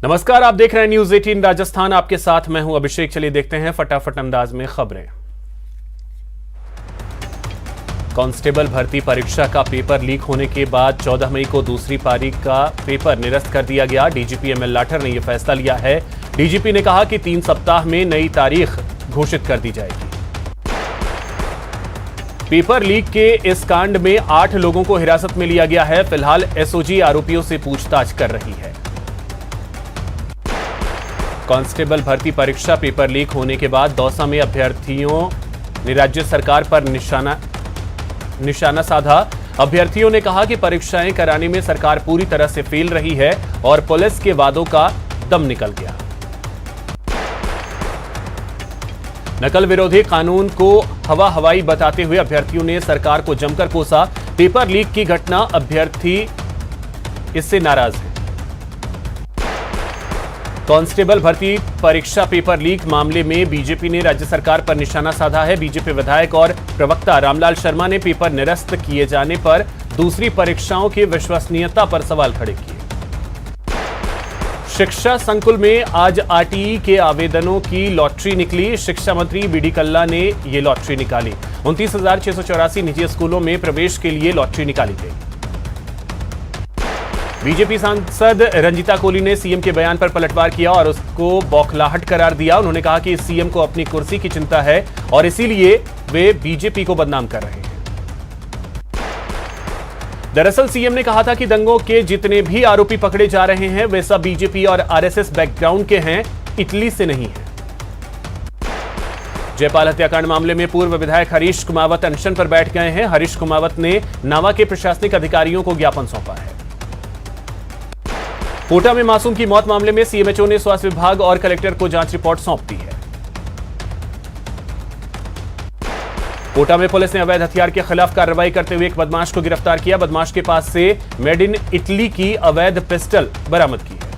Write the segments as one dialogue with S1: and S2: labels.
S1: नमस्कार, आप देख रहे हैं न्यूज 18 राजस्थान। आपके साथ मैं हूं अभिषेक। चलिए देखते हैं फटाफट अंदाज में खबरें। कांस्टेबल भर्ती परीक्षा का पेपर लीक होने के बाद 14 मई को दूसरी पारी का पेपर निरस्त कर दिया गया। डीजीपी एमएल लाठर ने यह फैसला लिया है। डीजीपी ने कहा कि 3 सप्ताह में नई तारीख घोषित कर दी जाएगी। पेपर लीक के इस कांड में 8 लोगों को हिरासत में लिया गया है। फिलहाल एसओजी आरोपियों से पूछताछ कर रही है। कांस्टेबल भर्ती परीक्षा पेपर लीक होने के बाद दौसा में अभ्यर्थियों ने राज्य सरकार पर निशाना साधा। अभ्यर्थियों ने कहा कि परीक्षाएं कराने में सरकार पूरी तरह से फेल रही है और पुलिस के वादों का दम निकल गया। नकल विरोधी कानून को हवा हवाई बताते हुए अभ्यर्थियों ने सरकार को जमकर कोसा। पेपर लीक की घटना, अभ्यर्थी इससे नाराज है। कांस्टेबल भर्ती परीक्षा पेपर लीक मामले में बीजेपी ने राज्य सरकार पर निशाना साधा है। बीजेपी विधायक और प्रवक्ता रामलाल शर्मा ने पेपर निरस्त किए जाने पर दूसरी परीक्षाओं की विश्वसनीयता पर सवाल खड़े किए। शिक्षा संकुल में आज आरटीई के आवेदनों की लॉटरी निकली। शिक्षा मंत्री बीडी कल्ला ने यह लॉटरी निकाली। 29,684 निजी स्कूलों में प्रवेश के लिए लॉटरी निकाली गई। बीजेपी सांसद रंजीता कोली ने सीएम के बयान पर पलटवार किया और उसको बौखलाहट करार दिया। उन्होंने कहा कि सीएम को अपनी कुर्सी की चिंता है और इसीलिए वे बीजेपी को बदनाम कर रहे हैं। दरअसल सीएम ने कहा था कि दंगों के जितने भी आरोपी पकड़े जा रहे हैं वे सब बीजेपी और आरएसएस बैकग्राउंड के हैं, इटली से नहीं है। जयपाल हत्याकांड मामले में पूर्व विधायक हरीश कुमावत अनशन पर बैठ गए हैं। हरीश कुमावत ने नावा के प्रशासनिक अधिकारियों को ज्ञापन सौंपा है। कोटा में मासूम की मौत मामले में सीएमएचओ ने स्वास्थ्य विभाग और कलेक्टर को जांच रिपोर्ट सौंप दी है। कोटा में पुलिस ने अवैध हथियार के खिलाफ कार्रवाई करते हुए एक बदमाश को गिरफ्तार किया। बदमाश के पास से मेड इन इटली की अवैध पिस्टल बरामद की है।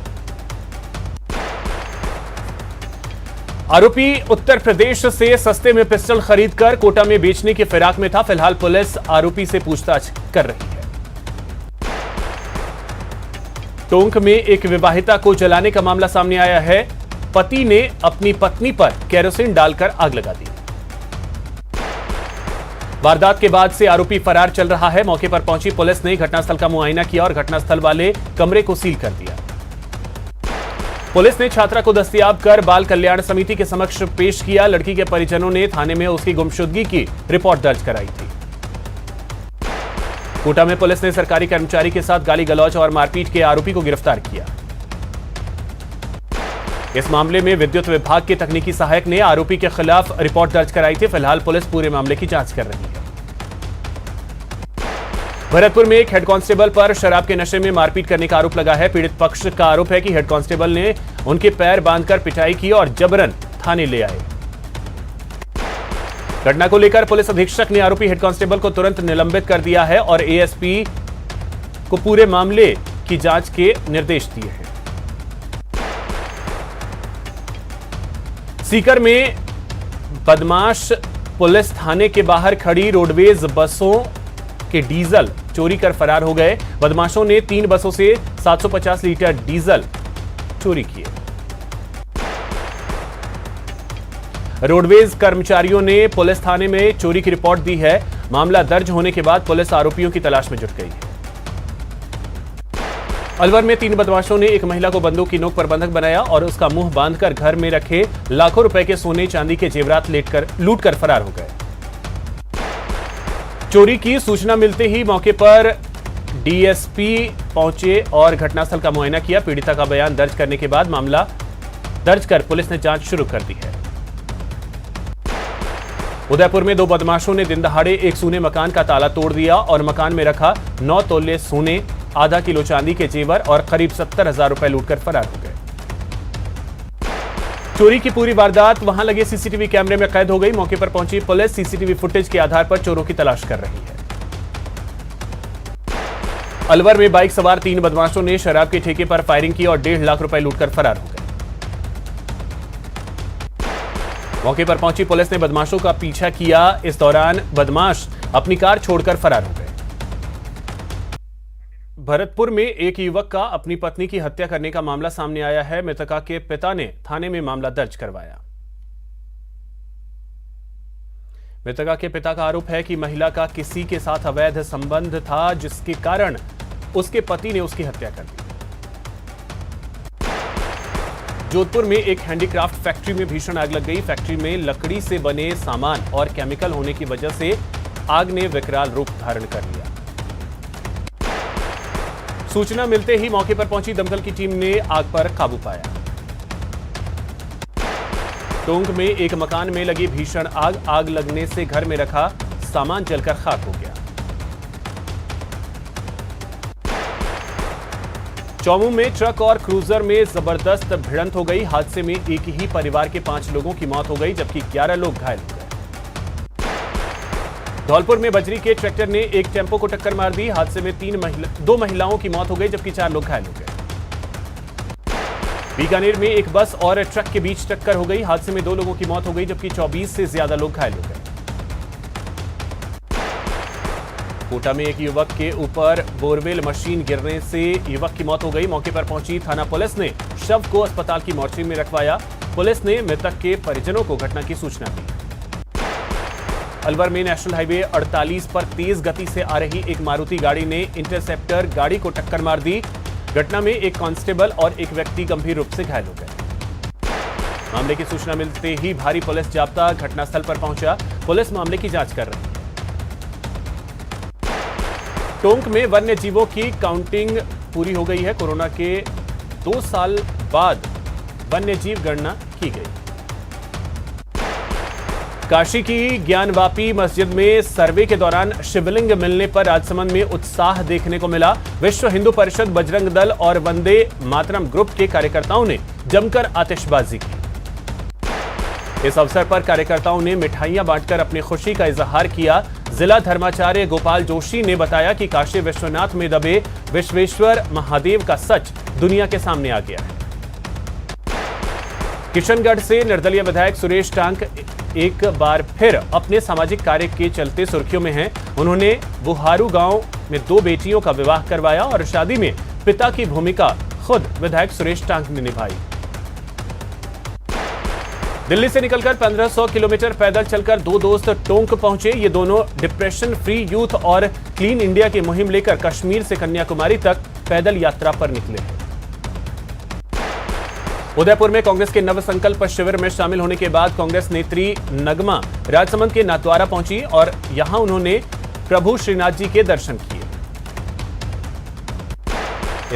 S1: आरोपी उत्तर प्रदेश से सस्ते में पिस्टल खरीदकर कोटा में बेचने की फिराक में था। फिलहाल पुलिस आरोपी से पूछताछ कर रही है। टोंक में एक विवाहिता को जलाने का मामला सामने आया है। पति ने अपनी पत्नी पर केरोसिन डालकर आग लगा दी। वारदात के बाद से आरोपी फरार चल रहा है। मौके पर पहुंची पुलिस ने घटनास्थल का मुआयना किया और घटनास्थल वाले कमरे को सील कर दिया। पुलिस ने छात्रा को दस्तयाब कर बाल कल्याण समिति के समक्ष पेश किया। लड़की के परिजनों ने थाने में उसकी गुमशुदगी की रिपोर्ट दर्ज कराई थी। कोटा में पुलिस ने सरकारी कर्मचारी के साथ गाली गलौज और मारपीट के आरोपी को गिरफ्तार किया। इस मामले में विद्युत विभाग के तकनीकी सहायक ने आरोपी के खिलाफ रिपोर्ट दर्ज कराई थी। फिलहाल पुलिस पूरे मामले की जांच कर रही है। भरतपुर में एक हेड कांस्टेबल पर शराब के नशे में मारपीट करने का आरोप लगा है। पीड़ित पक्ष का आरोप है कि हेड कांस्टेबल ने उनके पैर बांधकर पिटाई की और जबरन थाने ले आए। घटना को लेकर पुलिस अधीक्षक ने आरोपी हेड कांस्टेबल को तुरंत निलंबित कर दिया है और एएसपी को पूरे मामले की जांच के निर्देश दिए हैं। सीकर में बदमाश पुलिस थाने के बाहर खड़ी रोडवेज बसों के डीजल चोरी कर फरार हो गए। बदमाशों ने 3 बसों से 750 लीटर डीजल चोरी किए। रोडवेज कर्मचारियों ने पुलिस थाने में चोरी की रिपोर्ट दी है। मामला दर्ज होने के बाद पुलिस आरोपियों की तलाश में जुट गई है। अलवर में 3 बदमाशों ने एक महिला को बंदूक की नोक पर बंधक बनाया और उसका मुंह बांधकर घर में रखे लाखों रुपए के सोने चांदी के जेवरात लूटकर फरार हो गए। चोरी की सूचना मिलते ही मौके पर डीएसपी पहुंचे और घटनास्थल का मुआयना किया। पीड़िता का बयान दर्ज करने के बाद मामला दर्ज कर पुलिस ने जांच शुरू कर दी है। उदयपुर में 2 बदमाशों ने दिन दहाड़े एक सूने मकान का ताला तोड़ दिया और मकान में रखा 9 तोले सोने, आधा किलो चांदी के जेवर और करीब 70,000 रुपए लूटकर फरार हो गए। चोरी की पूरी वारदात वहां लगे सीसीटीवी कैमरे में कैद हो गई। मौके पर पहुंची पुलिस सीसीटीवी फुटेज के आधार पर चोरों की तलाश कर रही है। अलवर में बाइक सवार 3 बदमाशों ने शराब के ठेके पर फायरिंग की और 1.5 लाख रुपए लूटकर फरार हो गए। मौके पर पहुंची पुलिस ने बदमाशों का पीछा किया। इस दौरान बदमाश अपनी कार छोड़कर फरार हो गए। भरतपुर में एक युवक का अपनी पत्नी की हत्या करने का मामला सामने आया है। मृतका के पिता ने थाने में मामला दर्ज करवाया। मृतका के पिता का आरोप है कि महिला का किसी के साथ अवैध संबंध था, जिसके कारण उसके पति ने उसकी हत्या कर दी। जोधपुर में एक हैंडीक्राफ्ट फैक्ट्री में भीषण आग लग गई। फैक्ट्री में लकड़ी से बने सामान और केमिकल होने की वजह से आग ने विकराल रूप धारण कर लिया। सूचना मिलते ही मौके पर पहुंची दमकल की टीम ने आग पर काबू पाया। टोंक में एक मकान में लगी भीषण आग लगने से घर में रखा सामान जलकर खाक हो गया। चौमू में ट्रक और क्रूजर में जबरदस्त भिड़ंत हो गई। हादसे में एक ही परिवार के 5 लोगों की मौत हो गई, जबकि 11 लोग घायल हो गए। धौलपुर में बजरी के ट्रैक्टर ने एक टेंपो को टक्कर मार दी। हादसे में 2 महिलाओं की मौत हो गई, जबकि 4 लोग घायल हो गए। बीकानेर में एक बस और ट्रक के बीच टक्कर हो गई। हादसे में 2 लोगों की मौत हो गई, जबकि 24 से ज्यादा लोग घायल हो गए। कोटा में एक युवक के ऊपर बोरवेल मशीन गिरने से युवक की मौत हो गई। मौके पर पहुंची थाना पुलिस ने शव को अस्पताल की मोर्चरी में रखवाया। पुलिस ने मृतक के परिजनों को घटना की सूचना दी। अलवर में नेशनल हाईवे 48 पर तेज गति से आ रही एक मारुति गाड़ी ने इंटरसेप्टर गाड़ी को टक्कर मार दी। घटना में एक कांस्टेबल और एक व्यक्ति गंभीर रूप से घायल हो गए। मामले की सूचना मिलते ही भारी पुलिस जाब्ता घटनास्थल पर पहुंचा। पुलिस मामले की जांच कर रही है। टोंक में वन्य जीवों की काउंटिंग पूरी हो गई है। कोरोना के 2 साल बाद वन्य जीव गणना की गई। काशी की ज्ञानवापी मस्जिद में सर्वे के दौरान शिवलिंग मिलने पर राजसमंद में उत्साह देखने को मिला। विश्व हिंदू परिषद, बजरंग दल और वंदे मातरम ग्रुप के कार्यकर्ताओं ने जमकर आतिशबाजी की। इस अवसर पर कार्यकर्ताओं ने मिठाइयां बांटकर अपनी खुशी का इजहार किया। जिला धर्माचार्य गोपाल जोशी ने बताया कि काशी विश्वनाथ में दबे विश्वेश्वर महादेव का सच दुनिया के सामने आ गया है। किशनगढ़ से निर्दलीय विधायक सुरेश टांक एक बार फिर अपने सामाजिक कार्य के चलते सुर्खियों में हैं। उन्होंने बुहारू गांव में 2 बेटियों का विवाह करवाया और शादी में पिता की भूमिका खुद विधायक सुरेश टांक ने निभाई। दिल्ली से निकलकर 1500 किलोमीटर पैदल चलकर 2 दोस्त टोंक पहुंचे। ये दोनों डिप्रेशन फ्री यूथ और क्लीन इंडिया की मुहिम लेकर कश्मीर से कन्याकुमारी तक पैदल यात्रा पर निकले हैं। उदयपुर में कांग्रेस के नवसंकल्प शिविर में शामिल होने के बाद कांग्रेस नेत्री नगमा राजसमंद के नाथद्वारा पहुंची और यहां उन्होंने प्रभु श्रीनाथ जी के दर्शन किए।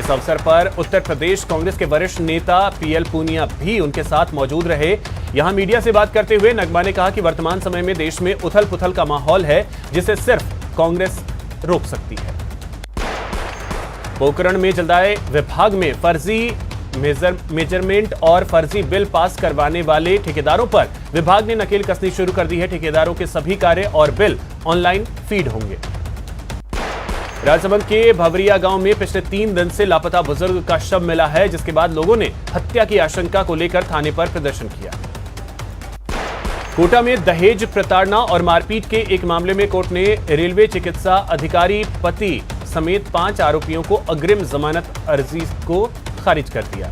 S1: इस अवसर पर उत्तर प्रदेश कांग्रेस के वरिष्ठ नेता पीएल पूनिया भी उनके साथ मौजूद रहे। यहां मीडिया से बात करते हुए नगमा ने कहा कि वर्तमान समय में देश में उथल पुथल का माहौल है, जिसे सिर्फ कांग्रेस रोक सकती है। पोखरण में जलदाय विभाग में फर्जी मेजरमेंट और फर्जी बिल पास करवाने वाले ठेकेदारों पर विभाग ने नकेल कसनी शुरू कर दी है। ठेकेदारों के सभी कार्य और बिल ऑनलाइन फीड होंगे। राजसमंद के भवरिया गांव में पिछले 3 दिन से लापता बुजुर्ग का शव मिला है, जिसके बाद लोगों ने हत्या की आशंका को लेकर थाने पर प्रदर्शन किया। कोटा में दहेज प्रताड़ना और मारपीट के एक मामले में कोर्ट ने रेलवे चिकित्सा अधिकारी पति समेत 5 आरोपियों को अग्रिम जमानत अर्जी को खारिज कर दिया।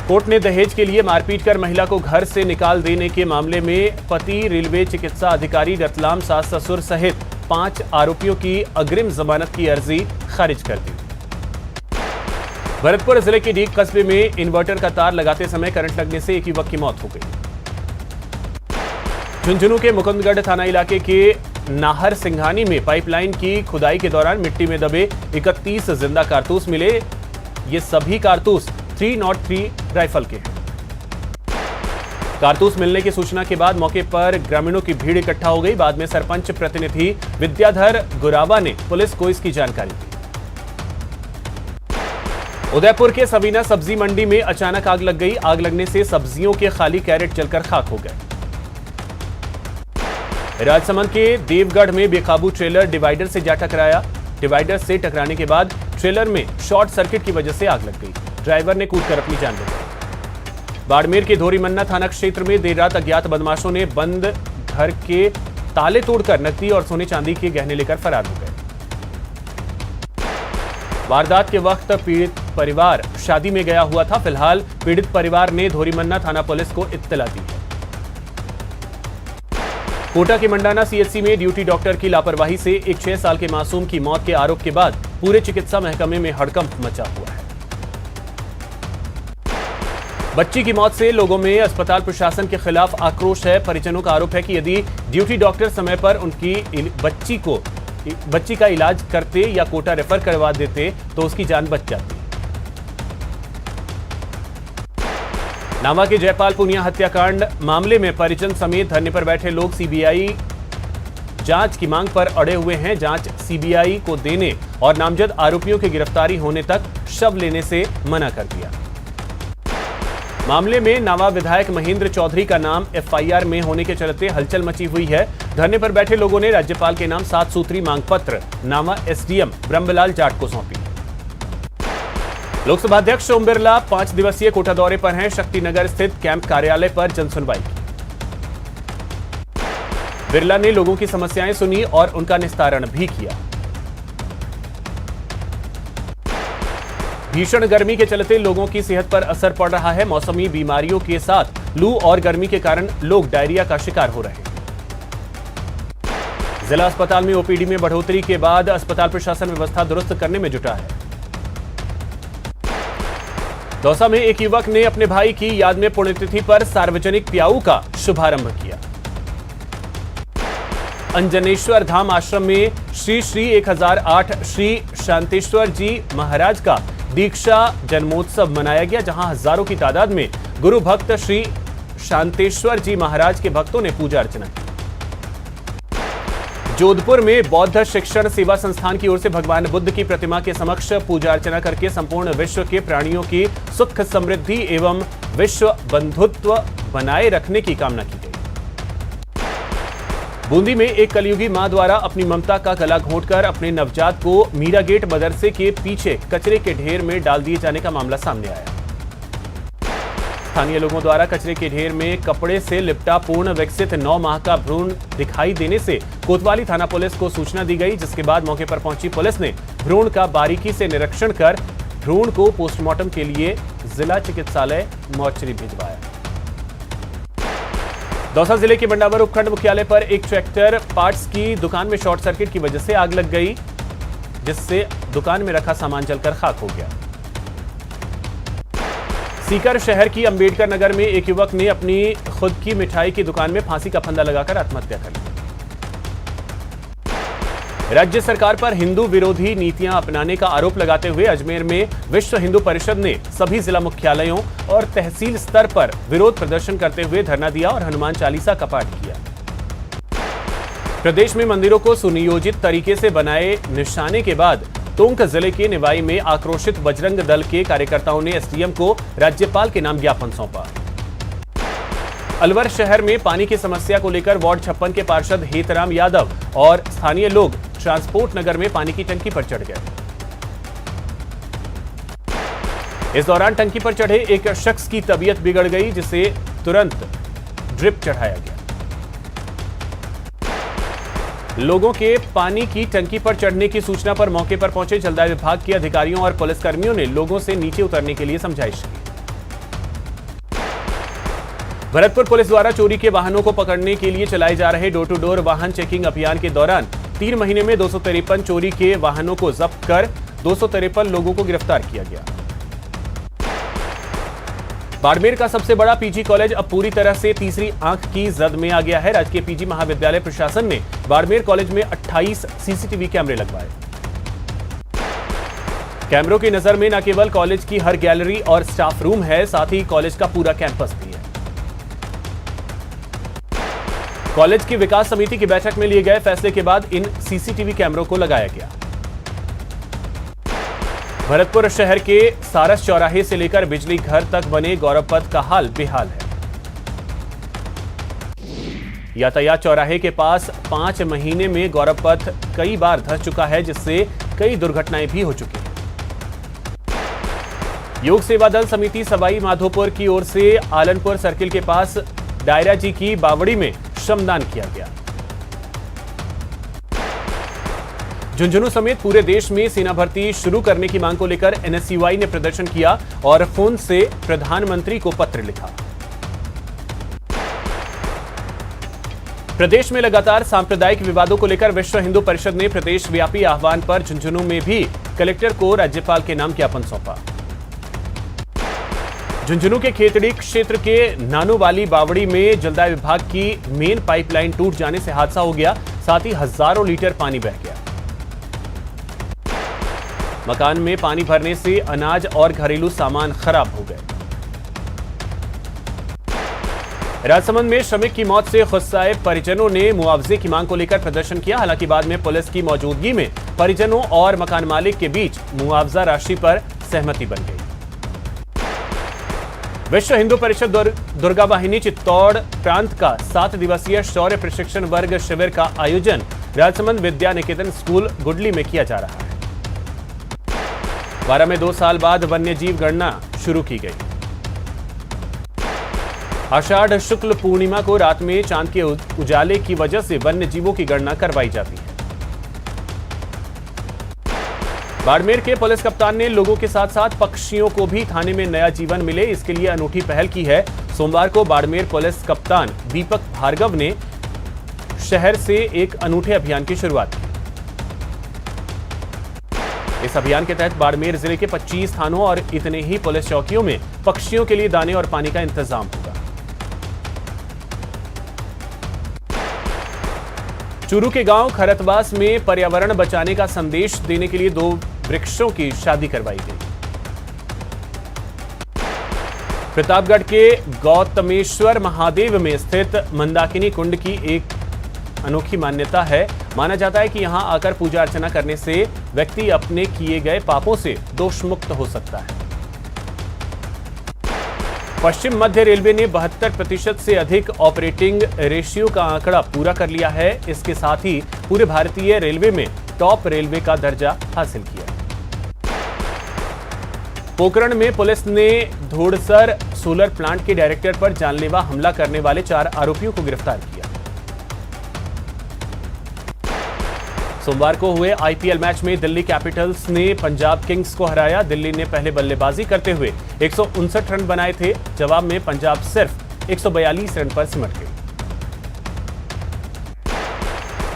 S1: कोर्ट ने दहेज के लिए मारपीट कर महिला को घर से निकाल देने के मामले में पति रेलवे चिकित्सा अधिकारी रतलाम सास ससुर सहित 5 आरोपियों की अग्रिम जमानत की अर्जी खारिज कर दी। भरतपुर जिले के डीग कस्बे में इन्वर्टर का तार लगाते समय करंट लगने से एक युवक की मौत हो गई। झुंझुनू के मुकुंदगढ़ थाना इलाके के नाहर सिंघानी में पाइपलाइन की खुदाई के दौरान मिट्टी में दबे 31 जिंदा कारतूस मिले। ये सभी कारतूस 303 राइफल के हैं। कारतूस मिलने की सूचना के बाद मौके पर ग्रामीणों की भीड़ इकट्ठा हो गई। बाद में सरपंच प्रतिनिधि विद्याधर गुरावा ने पुलिस को इसकी जानकारी दी। उदयपुर के सबीना सब्जी मंडी में अचानक आग लग गई। आग लगने से सब्जियों के खाली कैरेट जलकर खाक हो गए। राजसमंद के देवगढ़ में बेकाबू ट्रेलर डिवाइडर से जा टकराया। डिवाइडर से टकराने के बाद ट्रेलर में शॉर्ट सर्किट की वजह से आग लग गई। ड्राइवर ने कूदकर अपनी जान बचाई। बाड़मेर के धोरीमन्ना थाना क्षेत्र में देर रात अज्ञात बदमाशों ने बंद घर के ताले तोड़कर नकदी और सोने चांदी के गहने लेकर फरार हो गए। वारदात के वक्त पीड़ित परिवार शादी में गया हुआ था। फिलहाल पीड़ित परिवार ने धोरीमन्ना थाना पुलिस को इत्तला दी है। कोटा के मंडाना सीएचसी में ड्यूटी डॉक्टर की लापरवाही से एक 6 साल के मासूम की मौत के आरोप के बाद पूरे चिकित्सा महकमे में हड़कंप मचा हुआ है। बच्ची की मौत से लोगों में अस्पताल प्रशासन के खिलाफ आक्रोश है। परिजनों का आरोप है कि यदि ड्यूटी डॉक्टर समय पर उनकी बच्ची का इलाज करते या कोटा रेफर करवा देते तो उसकी जान बच जाती। नामा के जयपाल पुनिया हत्याकांड मामले में परिजन समेत धरने पर बैठे लोग सीबीआई जांच की मांग पर अड़े हुए हैं। जांच सीबीआई को देने और नामजद आरोपियों की गिरफ्तारी होने तक शव लेने से मना कर दिया। मामले में नावा विधायक महेंद्र चौधरी का नाम एफआईआर में होने के चलते हलचल मची हुई है। धरने पर बैठे लोगों ने राज्यपाल के नाम 7 सूत्री मांग पत्र नावा एसडीएम ब्रह्मलाल जाट को सौंपी। लोकसभा अध्यक्ष ओम बिरला 5 दिवसीय कोटा दौरे पर हैं। शक्तिनगर स्थित कैंप कार्यालय पर जनसुनवाई की। बिरला ने लोगों की समस्याएं सुनी और उनका निस्तारण भी किया। भीषण गर्मी के चलते लोगों की सेहत पर असर पड़ रहा है। मौसमी बीमारियों के साथ लू और गर्मी के कारण लोग डायरिया का शिकार हो रहे हैं। जिला अस्पताल में ओपीडी में बढ़ोतरी के बाद अस्पताल प्रशासन व्यवस्था दुरुस्त करने में जुटा है। दौसा में एक युवक ने अपने भाई की याद में पुण्यतिथि पर सार्वजनिक प्याऊ का शुभारंभ किया। अंजनेश्वर धाम आश्रम में श्री 1008 श्री शांतेश्वर जी महाराज का दीक्षा जन्मोत्सव मनाया गया, जहां हजारों की तादाद में गुरु भक्त श्री शांतेश्वर जी महाराज के भक्तों ने पूजा अर्चना की। जोधपुर में बौद्ध शिक्षण सेवा संस्थान की ओर से भगवान बुद्ध की प्रतिमा के समक्ष पूजा अर्चना करके संपूर्ण विश्व के प्राणियों की सुख समृद्धि एवं विश्व बंधुत्व बनाए रखने की कामना की गई। बूंदी में एक कलयुगी मां द्वारा अपनी ममता का गला घोंटकर अपने नवजात को मीरा गेट मदरसे के पीछे कचरे के ढेर में डाल दिए जाने का मामला सामने आया। स्थानीय लोगों द्वारा कचरे के ढेर में कपड़े से लिपटा पूर्ण विकसित 9 माह का भ्रूण दिखाई देने से कोतवाली थाना पुलिस को सूचना दी गई, जिसके बाद मौके पर पहुंची पुलिस ने भ्रूण का बारीकी से निरीक्षण कर भ्रूण को पोस्टमार्टम के लिए जिला चिकित्सालय मोर्चरी भिजवाया। दौसा जिले के बंडावर उपखंड मुख्यालय पर एक ट्रैक्टर पार्ट्स की दुकान में शॉर्ट सर्किट की वजह से आग लग गई, जिससे दुकान में रखा सामान जलकर खाक हो गया। सीकर शहर की अंबेडकर नगर में एक युवक ने अपनी खुद की मिठाई की दुकान में फांसी का फंदा लगाकर आत्महत्या कर ली। राज्य सरकार पर हिंदू विरोधी नीतियां अपनाने का आरोप लगाते हुए अजमेर में विश्व हिंदू परिषद ने सभी जिला मुख्यालयों और तहसील स्तर पर विरोध प्रदर्शन करते हुए धरना दिया और हनुमान चालीसा का पाठ किया। प्रदेश में मंदिरों को सुनियोजित तरीके से बनाए निशाने के बाद टोंक जिले के निवाई में आक्रोशित बजरंग दल के कार्यकर्ताओं ने एसडीएम को राज्यपाल के नाम ज्ञापन सौंपा। अलवर शहर में पानी की समस्या को लेकर वार्ड 56 के पार्षद हेतराम यादव और स्थानीय लोग ट्रांसपोर्ट नगर में पानी की टंकी पर चढ़ गए। इस दौरान टंकी पर चढ़े एक शख्स की तबीयत बिगड़ गई, जिसे तुरंत ड्रिप चढ़ाया गया। लोगों के पानी की टंकी पर चढ़ने की सूचना पर मौके पर पहुंचे जलदाय विभाग के अधिकारियों और पुलिसकर्मियों ने लोगों से नीचे उतरने के लिए समझाइश की। भरतपुर पुलिस द्वारा चोरी के वाहनों को पकड़ने के लिए चलाए जा रहे डोर टू डोर वाहन चेकिंग अभियान के दौरान 3 महीने में 253 चोरी के वाहनों को जब्त कर 253 लोगों को गिरफ्तार किया गया। बाड़मेर का सबसे बड़ा पीजी कॉलेज अब पूरी तरह से तीसरी आंख की जद में आ गया है। राजकीय पीजी महाविद्यालय प्रशासन ने बाड़मेर कॉलेज में 28 सीसीटीवी कैमरे लगवाए। कैमरों की नजर में न केवल कॉलेज की हर गैलरी और स्टाफ रूम है, साथ ही कॉलेज का पूरा कैंपस भी है। कॉलेज की विकास समिति की बैठक में लिए गए फैसले के बाद इन सीसीटीवी कैमरों को लगाया गया। भरतपुर शहर के सारस चौराहे से लेकर बिजली घर तक बने गौरव पथ का हाल बेहाल है। यातायात चौराहे के पास 5 महीने में गौरव पथ कई बार धंस चुका है, जिससे कई दुर्घटनाएं भी हो चुकी हैं। योग सेवा दल समिति सवाई माधोपुर की ओर से आलनपुर सर्किल के पास डायरा जी की बावड़ी में श्रमदान किया गया। झुंझुनू समेत पूरे देश में सेना भर्ती शुरू करने की मांग को लेकर एनएसयूआई ने प्रदर्शन किया और फोन से प्रधानमंत्री को पत्र लिखा। प्रदेश में लगातार सांप्रदायिक विवादों को लेकर विश्व हिंदू परिषद ने प्रदेश व्यापी आह्वान पर झुंझुनू में भी कलेक्टर को राज्यपाल के नाम ज्ञापन सौंपा। झुंझुनू के खेतड़ी क्षेत्र के नानोवाली बावड़ी में जलदाय विभाग की मेन पाइपलाइन टूट जाने से हादसा हो गया, साथ ही हजारों लीटर पानी बह गया। मकान में पानी भरने से अनाज और घरेलू सामान खराब हो गए। राजसमंद में श्रमिक की मौत से गुस्साए परिजनों ने मुआवजे की मांग को लेकर प्रदर्शन किया। हालांकि बाद में पुलिस की मौजूदगी में परिजनों और मकान मालिक के बीच मुआवजा राशि पर सहमति बन गई। विश्व हिंदू परिषद दुर्गा वाहिनी चित्तौड़ प्रांत का 7 दिवसीय शौर्य प्रशिक्षण वर्ग शिविर का आयोजन राजसमंद विद्या निकेतन स्कूल गुडली में किया जा रहा है। 12 में 2 साल बाद वन्यजीव गणना शुरू की गई। आषाढ़ शुक्ल पूर्णिमा को रात में चांद के उजाले की वजह से वन्यजीवों की गणना करवाई जाती है। बाड़मेर के पुलिस कप्तान ने लोगों के साथ साथ पक्षियों को भी थाने में नया जीवन मिले, इसके लिए अनूठी पहल की है। सोमवार को बाड़मेर पुलिस कप्तान दीपक भार्गव ने शहर से एक अनूठे अभियान की शुरुआत की। इस अभियान के तहत बाड़मेर जिले के 25 थानों और इतने ही पुलिस चौकियों में पक्षियों के लिए दाने और पानी का इंतजाम होगा। चूरू के गांव खरतवास में पर्यावरण बचाने का संदेश देने के लिए 2 वृक्षों की शादी करवाई गई। प्रतापगढ़ के गौतमेश्वर महादेव में स्थित मंदाकिनी कुंड की एक अनोखी मान्यता है। माना जाता है कि यहां आकर पूजा अर्चना करने से व्यक्ति अपने किए गए पापों से दोष मुक्त हो सकता है। पश्चिम मध्य रेलवे ने 72% से अधिक ऑपरेटिंग रेशियो का आंकड़ा पूरा कर लिया है। इसके साथ ही पूरे भारतीय रेलवे में टॉप रेलवे का दर्जा हासिल किया। पोखरण में पुलिस ने धोड़सर सोलर प्लांट के डायरेक्टर पर जानलेवा हमला करने वाले 4 आरोपियों को गिरफ्तार किया। सोमवार को हुए आईपीएल मैच में दिल्ली कैपिटल्स ने पंजाब किंग्स को हराया। दिल्ली ने पहले बल्लेबाजी करते हुए 159 रन बनाए थे। जवाब में पंजाब सिर्फ 142 रन पर सिमट गई।